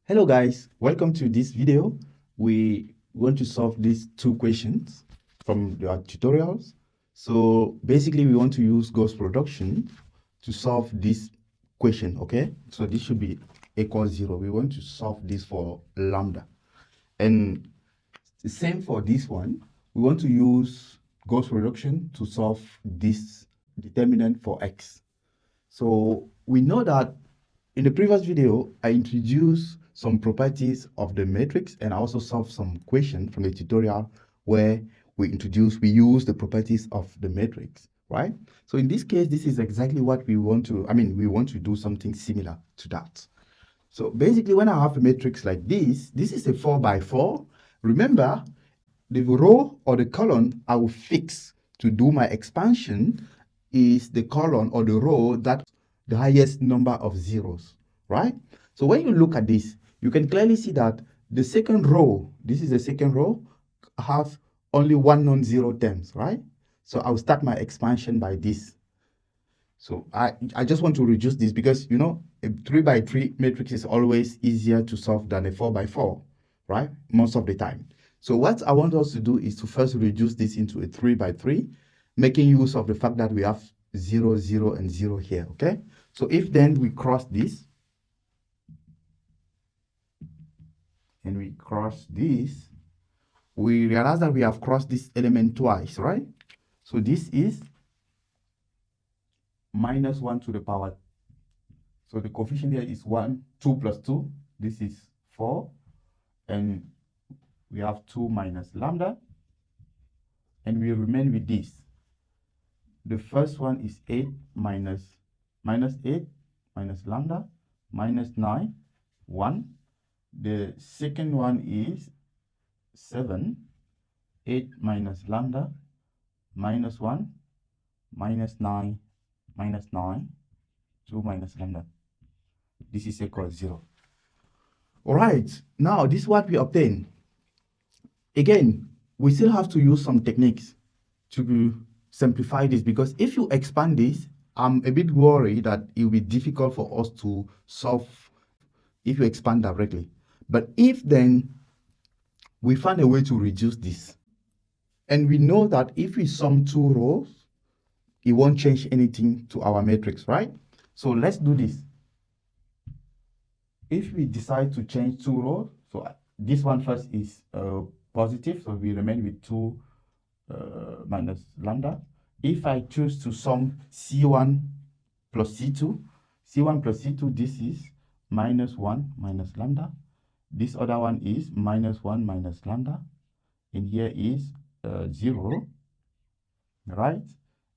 Hello guys, welcome to this video. We want to solve these two questions from the tutorials. So basically we want to use Gauss production to solve this question, okay? So this should be equal 0. We want to solve this for lambda. And the same for this one. We want to use Gauss production to solve this determinant for x. So we know that in the previous video, I introduced some properties of the matrix, and I also solved some questions from the tutorial where we use the properties of the matrix, right? So in this case, this is exactly what we want to, we want to do something similar to that. So basically, when I have a matrix like this is a 4 by 4. Remember, the row or the column I will fix to do my expansion is the column or the row that the highest number of zeros, right? So when you look at this, you can clearly see that the second row, this is the second row, have only one non-zero terms, right? So I'll start my expansion by this. So I just want to reduce this because, you know, a 3 by 3 matrix is always easier to solve than a 4 by 4, right? Most of the time. So what I want us to do is to first reduce this into a 3 by 3, making use of the fact that we have 0, 0, and 0 here, okay? So if then we cross this, and we cross this, we realize that we have crossed this element twice, right? So this is minus 1 to the power. So the coefficient here is 1, 2 plus 2. This is 4. And we have 2 minus lambda. And we remain with this. The first one is 8 minus 8 minus lambda minus 9, 1. The second one is 7, 8 minus lambda minus 1 minus 9 minus 9, 2 minus lambda. This is equal to 0. All right, now this is what we obtain. Again, we still have to use some techniques to simplify this, because if you expand this, I'm a bit worried that it will be difficult for us to solve if you expand directly. But if then we find a way to reduce this, and we know that if we sum two rows, it won't change anything to our matrix, right? So let's do this. If we decide to change two rows, so this one first is positive, so we remain with 2 minus lambda. If I choose to sum C1 plus C2, C1 plus C2, this is minus 1 minus lambda. This other one is minus 1 minus lambda. And here is 0, right?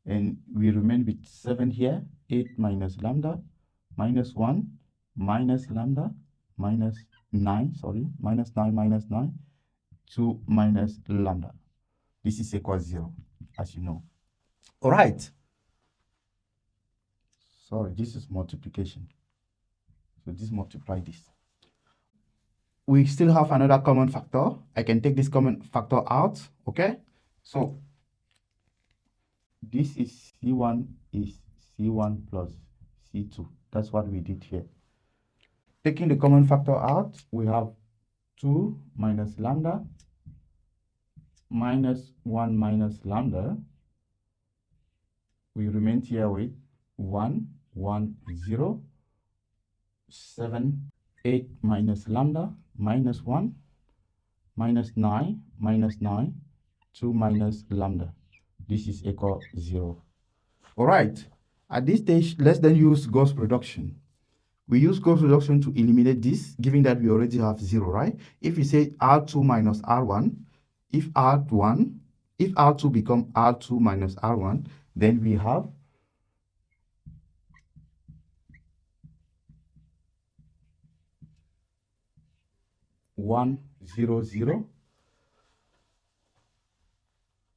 And we remain with 7 here, 8 minus lambda, minus 1 minus lambda, minus 9, minus 9 minus 9, 2 minus lambda. This is equal to 0, as you know. All right. Sorry, this is multiplication. So this multiply this. We still have another common factor. I can take this common factor out, okay? So this is C1 is C1 plus C2. That's what we did here. Taking the common factor out, we have 2 minus lambda minus 1 minus lambda. We remain here with 1, 1, 0, 7, 8 minus lambda minus 1 minus 9 minus 9, 2 minus lambda. This is equal 0. All right. At this stage, let's then use Gauss production. We use Gauss production to eliminate this, given that we already have 0, right? If we say R2 minus R1, if R2 become R2 minus R1, then we have 1, 0, 0,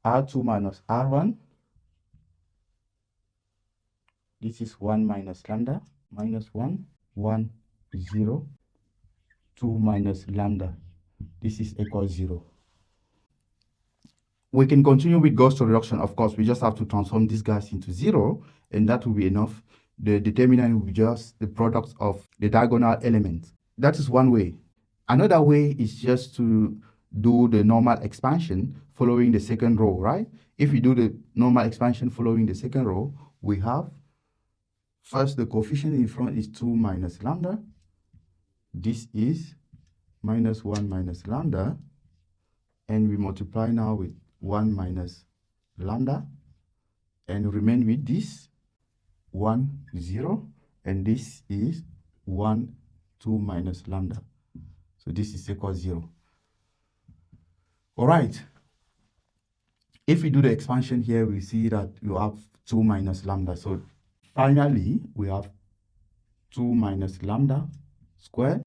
R2 minus R1. This is 1 minus lambda, minus 1, 1, 0, 2 minus lambda. This is equal 0. We can continue with Gauss reduction. Of course, we just have to transform these guys into 0, and that will be enough. The determinant will be just the product of the diagonal elements. that is one way. Another way is just to do the normal expansion following the second row, right? If we do the normal expansion following the second row, we have first the coefficient in front is 2 minus lambda. This is minus 1 minus lambda. And we multiply now with 1 minus lambda. And remain with this 1, 0. And this is 1, 2 minus lambda. So this is equal 0. All right. If we do the expansion here, we see that you have 2 minus lambda. So finally, we have 2 minus lambda squared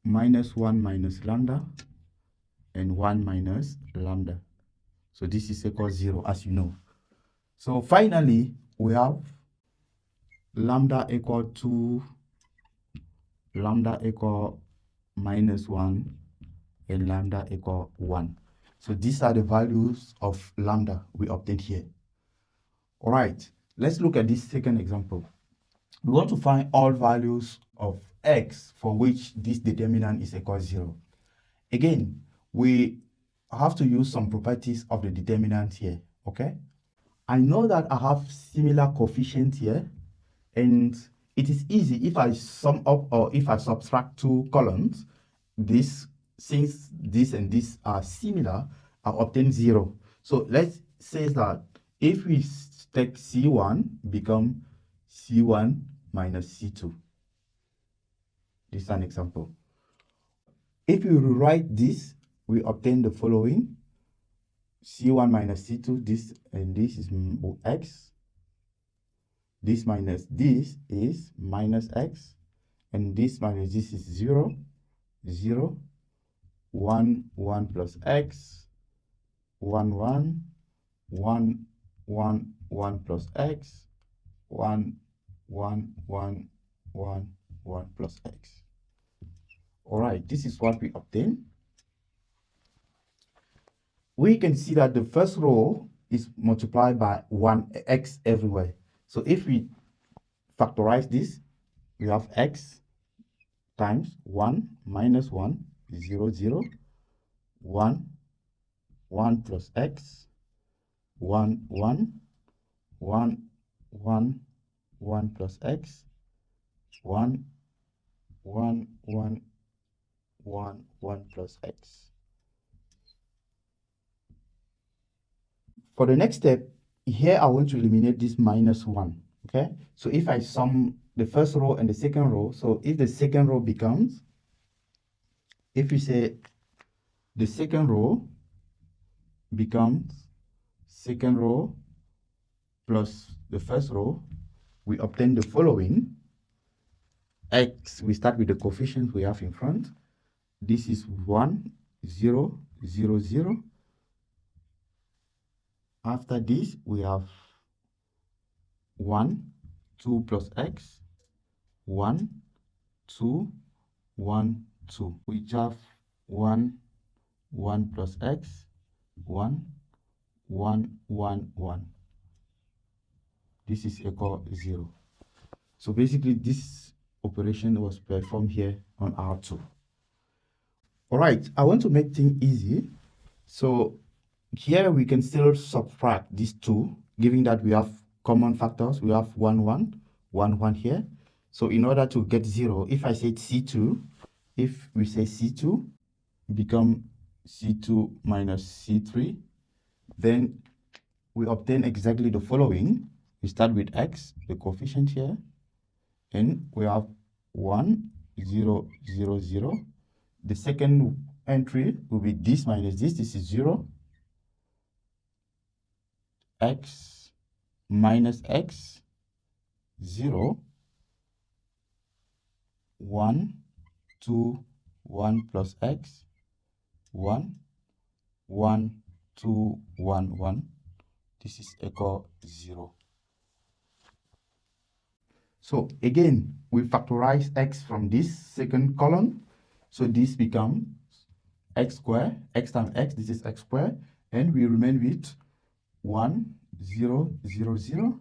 minus 1 minus lambda and 1 minus lambda. So this is equal 0, as you know. So finally, we have lambda equal 2, lambda equal minus 1, and lambda equal 1. So these are the values of lambda we obtained here. All right, let's look at this second example. We want to find all values of x for which this determinant is equal 0. Again, we have to use some properties of the determinant here, okay? I know that I have similar coefficients here, and it is easy if I sum up or if I subtract two columns. Since this and this are similar, I'll obtain 0. So let's say that if we take C1, become C1 minus C2. This is an example. If we rewrite this, we obtain the following. C1 minus C2, this and this is x. This minus this is minus x. And this minus this is 0, 0, 1, 1 plus x, 1, 1, 1, 1, 1 plus x, 1, 1, 1, 1, 1 plus x. All right, this is what we obtain. We can see that the first row is multiplied by 1x everywhere. So if we factorize this, we have x times 1 minus 1, 0, 0, 1, 1 plus x, 1, 1, 1, 1, 1 plus x, 1, 1, 1, 1, 1 plus x. For the next step, here I want to eliminate this minus 1, okay? So if I sum the first row and the second row, so if the second row becomes, if we say the second row becomes second row plus the first row, we obtain the following. X, we start with the coefficient we have in front. This is 1, 0, 0, 0. After this, we have 1, 2 plus x, 1, 2, 1, 2. We have 1, 1 plus x, 1, 1, 1, 1. This is equal 0. So basically, this operation was performed here on R2. All right, I want to make things easy. So here we can still subtract these two, given that we have common factors. We have 1, 1, 1, 1 here. So in order to get 0, if I say C2, if we say C2, become C2 minus C3, then we obtain exactly the following. We start with x, the coefficient here, and we have 1, 0, 0, 0. The second entry will be this minus this. This is 0. X minus x, 0, 1, 2, 1 plus x, 1, 1, 2, 1, 1. This is equal 0. So again, we factorize x from this second column. So this becomes x squared, x times x, this is x squared, and we remain with 1, 0, 0, 0,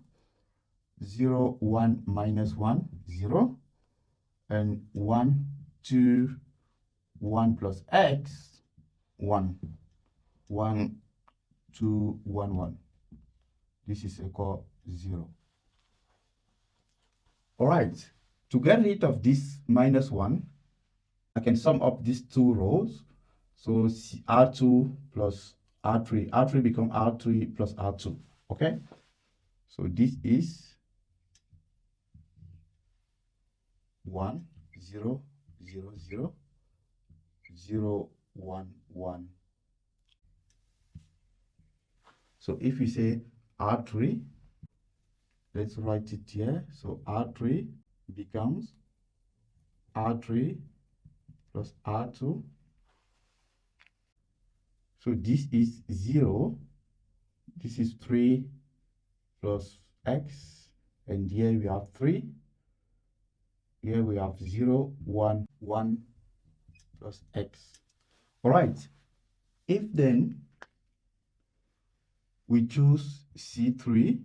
0, 1 minus 1, 0, and 1, 2, 1 plus x, 1, 1, 2, 1, 1. This is equal 0. All right, to get rid of this minus 1, I can sum up these two rows. So R2 plus R3. R3 become R3 plus R2. Okay? So this is 1, 0, 0, 0, 0, 1, 1. So if we say R3, let's write it here. So R3 becomes R3 plus R2. So this is 0. This is 3 plus x. And here we have 3. Here we have 0, 1, 1 plus x. All right. If then we choose C3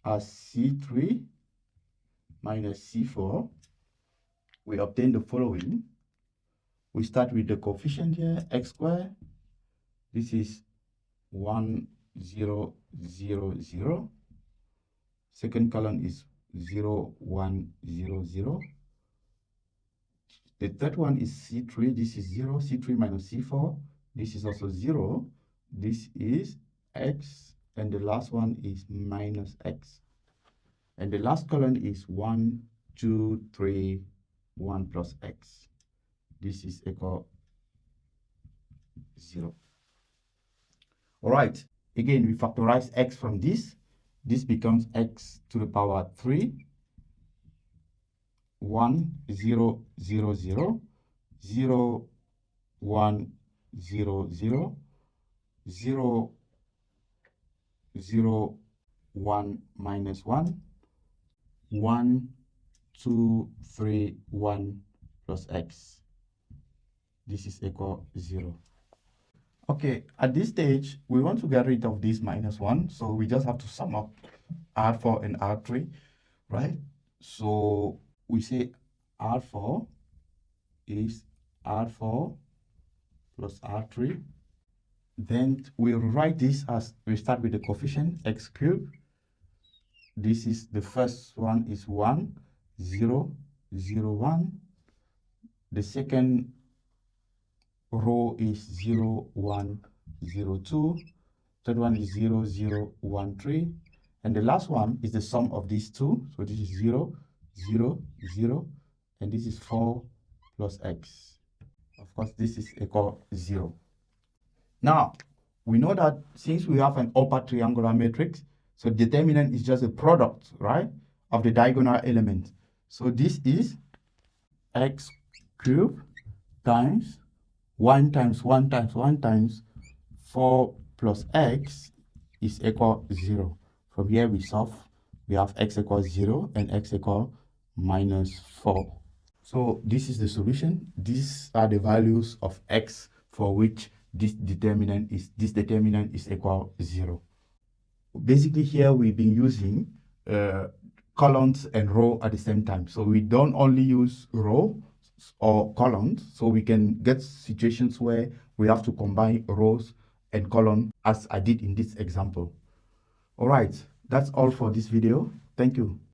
as C3 minus C4, we obtain the following. We start with the coefficient here, x squared. This is 1, 0, 0, 0. Second column is 0, 1, 0, 0. The third one is C3. This is 0. C3 minus C4. This is also 0. This is x. And the last one is minus x. And the last column is 1, 2, 3, 1 plus x. This is equal 0. All right. Again, we factorize x from this. This becomes x to the power 3, 1, 0, 0, 0, 0, 1, 0, 0, 0, 0, 1 minus 1, 1, 2, 3, 1 plus x. This is equal 0. Okay, at this stage, we want to get rid of this minus 1. So we just have to sum up R4 and R3, right? So we say R4 is R4 plus R3. Then we write this as, we start with the coefficient x cubed. This is, the first one is 1, 0, 0, 1. The second row is 0, 1, 0, 2. Third one is 0, 0, 1, 3. And the last one is the sum of these two. So this is 0, 0, 0. And this is 4 plus x. Of course, this is equal 0. Now, we know that since we have an upper triangular matrix, so determinant is just a product, right, of the diagonal element. So this is x cubed times 1 times 1 times 1 times 4 plus x is equal 0. From here we solve. We have x equals 0 and x equal minus 4. So this is the solution. These are the values of x for which this determinant is equal 0. Basically here we've been using columns and row at the same time. So we don't only use row or columns, so we can get situations where we have to combine rows and columns, as I did in this example. All right, that's all for this video. Thank you.